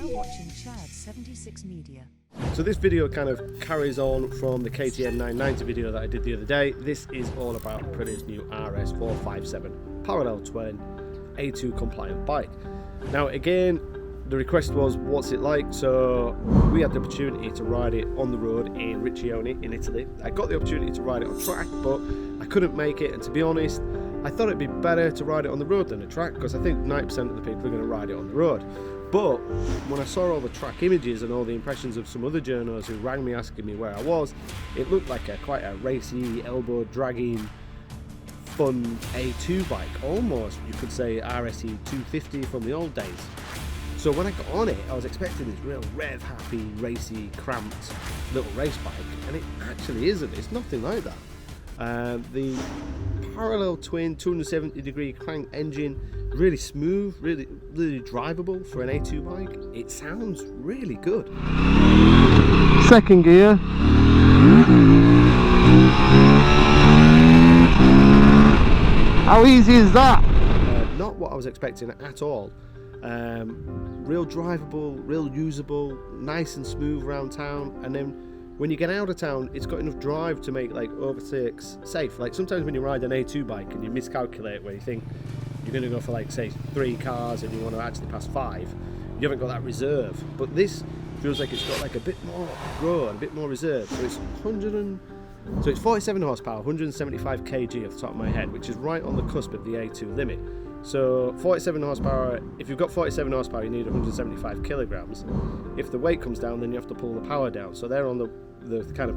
now watching Chad 76 Media. So this video kind of carries on from the KTM 990 video that I did the other day. This is all about Aprilia's new RS457 parallel twin A2 compliant bike. Now again, the request was, what's it like? So we had the opportunity to ride it on the road in Riccione in Italy. I got the opportunity to ride it on track, but I couldn't make it, and to be honest, I thought it'd be better to ride it on the road than a track, because I think 90% of the people are going to ride it on the road. But when I saw all the track images and all the impressions of some other journos who rang me asking me where I was, it looked like quite a racy, elbow dragging, fun A2 bike, almost you could say RS457 from the old days. So when I got on it, I was expecting this real rev happy, racy, cramped little race bike, and it actually isn't. It's nothing like that. The parallel twin 270-degree crank engine, really smooth, really drivable for an A2 bike. It sounds really good. Second gear. How easy is that? Not what I was expecting at all. Real drivable, real usable, nice and smooth around town, and then when you get out of town, it's got enough drive to make like overtakes safe. Like sometimes when you ride an A2 bike and you miscalculate where you think you're going to go for like say 3 cars and you want to actually pass 5, you haven't got that reserve. But this feels like it's got like a bit more grow and a bit more reserve. So it's 47 horsepower, 175 kg off the top of my head, which is right on the cusp of the A2 limit. So 47 horsepower, if you've got 47 horsepower, you need 175 kilograms. If the weight comes down, then you have to pull the power down. So they're on the kind of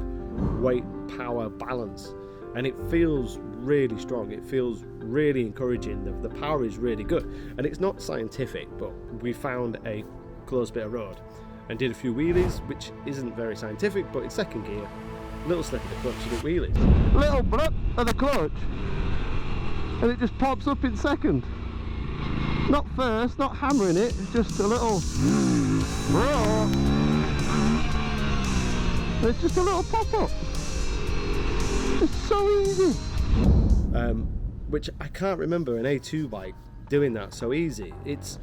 weight power balance, and it feels really strong. It feels really encouraging. The power is really good, and it's not scientific, but we found a closed bit of road and did a few wheelies, which isn't very scientific, but in second gear, little slip of the clutch and it wheelies. Little blip of the clutch, and it just pops up in second. Not first, not hammering it, just a little. It's just a little pop up. It's so easy. Which I can't remember an A2 bike doing that so easy. It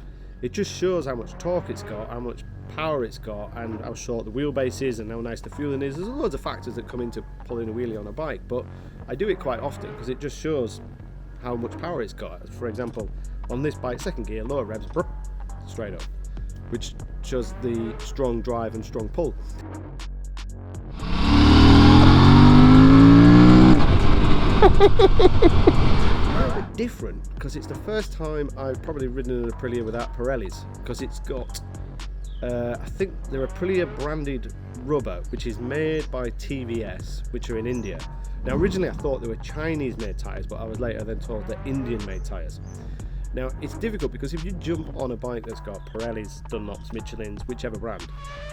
just shows how much torque it's got, how much power it's got, and how short the wheelbase is, and how nice the fueling is. There's loads of factors that come into pulling a wheelie on a bike, but I do it quite often because it just shows how much power it's got. For example, on this bike, second gear, lower revs, straight up, which shows the strong drive and strong pull. A bit different because it's the first time I've probably ridden an Aprilia without Pirellis, because it's got I think they're Aprilia branded rubber, which is made by TVS, which are in India. Now originally I thought they were Chinese made tyres, but I was later then told they're Indian made tyres. Now it's difficult because if you jump on a bike that's got Pirellis, Dunlops, Michelin's, whichever brand,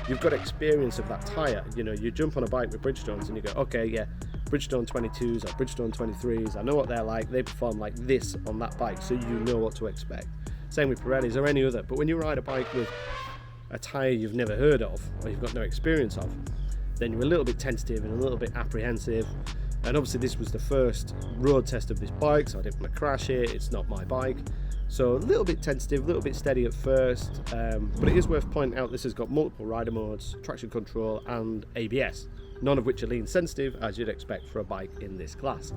you've got experience of that tyre. You know, you jump on a bike with Bridgestones and you go, okay, yeah, Bridgestone 22s or Bridgestone 23s, I know what they're like, they perform like this on that bike, so you know what to expect. Same with Pirellis or any other. But when you ride a bike with a tyre you've never heard of or you've got no experience of, then you're a little bit tentative and a little bit apprehensive. And obviously this was the first road test of this bike, so I didn't want to crash it, it's not my bike. So a little bit tentative, a little bit steady at first, but it is worth pointing out this has got multiple rider modes, traction control and ABS, none of which are lean sensitive as you'd expect for a bike in this class.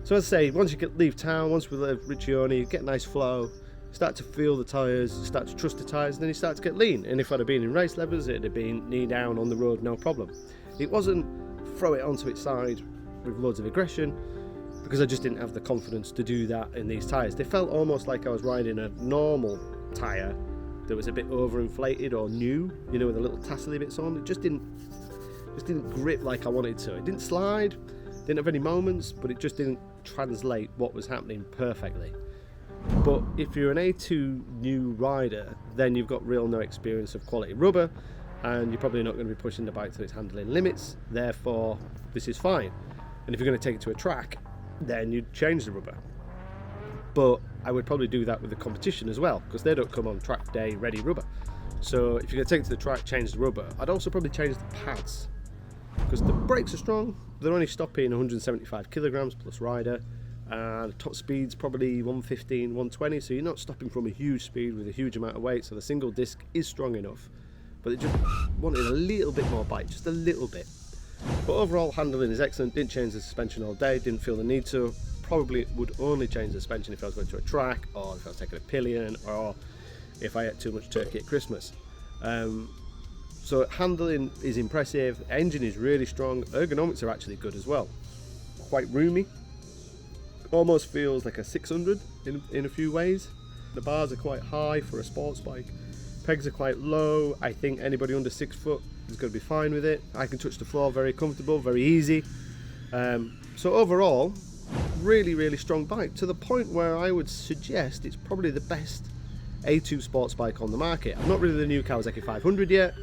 So as I say, once you leave town, once we leave Riccione, you get a nice flow, start to feel the tyres, start to trust the tyres, and then you start to get lean. And if I'd have been in race levels, it'd have been knee down on the road, no problem. It wasn't throw it onto its side with loads of aggression, because I just didn't have the confidence to do that in these tyres. They felt almost like I was riding a normal tyre that was a bit overinflated or new, you know, with a little tassely bits on. It just didn't grip like I wanted to. It didn't slide, didn't have any moments, but it just didn't translate what was happening perfectly. But if you're an A2 new rider, then you've got real no experience of quality rubber, and you're probably not going to be pushing the bike to its handling limits, therefore this is fine. And if you're going to take it to a track, then you'd change the rubber. But I would probably do that with the competition as well, because they don't come on track day ready rubber. So if you're going to take it to the track, change the rubber. I'd also probably change the pads, because the brakes are strong, they're only stopping 175 kilograms plus rider, and top speed's probably 115, 120, so you're not stopping from a huge speed with a huge amount of weight, so the single disc is strong enough, but it just wanted a little bit more bite, just a little bit. But overall handling is excellent. Didn't change the suspension all day, didn't feel the need to. Probably would only change the suspension if I was going to a track, or if I was taking a pillion, or if I ate too much turkey at Christmas. So handling is impressive, engine is really strong, ergonomics are actually good as well. Quite roomy, almost feels like a 600 in a few ways. The bars are quite high for a sports bike, pegs are quite low. I think anybody under 6 foot is going to be fine with it. I can touch the floor, very comfortable, very easy. So overall, really strong bike, to the point where I would suggest it's probably the best A2 sports bike on the market. I'm not rid of the new Kawasaki 500 yet,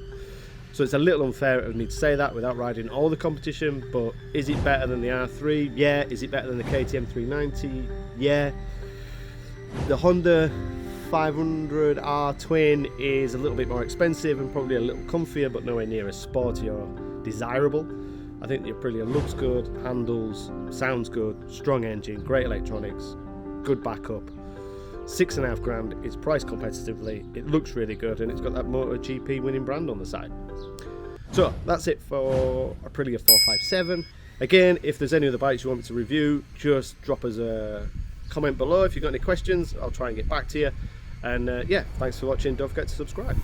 so it's a little unfair of me to say that without riding all the competition, but is it better than the R3? Yeah. Is it better than the KTM 390? Yeah. The Honda 500R Twin is a little bit more expensive and probably a little comfier, but nowhere near as sporty or desirable. I think the Aprilia looks good, handles, sounds good, strong engine, great electronics, good backup. 6.5 grand, it's priced competitively, it looks really good, and it's got that MotoGP winning brand on the side. So that's it for Aprilia 457. Again, if there's any other bikes you want me to review, just drop us a comment below. If you've got any questions, I'll try and get back to you. And yeah, thanks for watching. Don't forget to subscribe.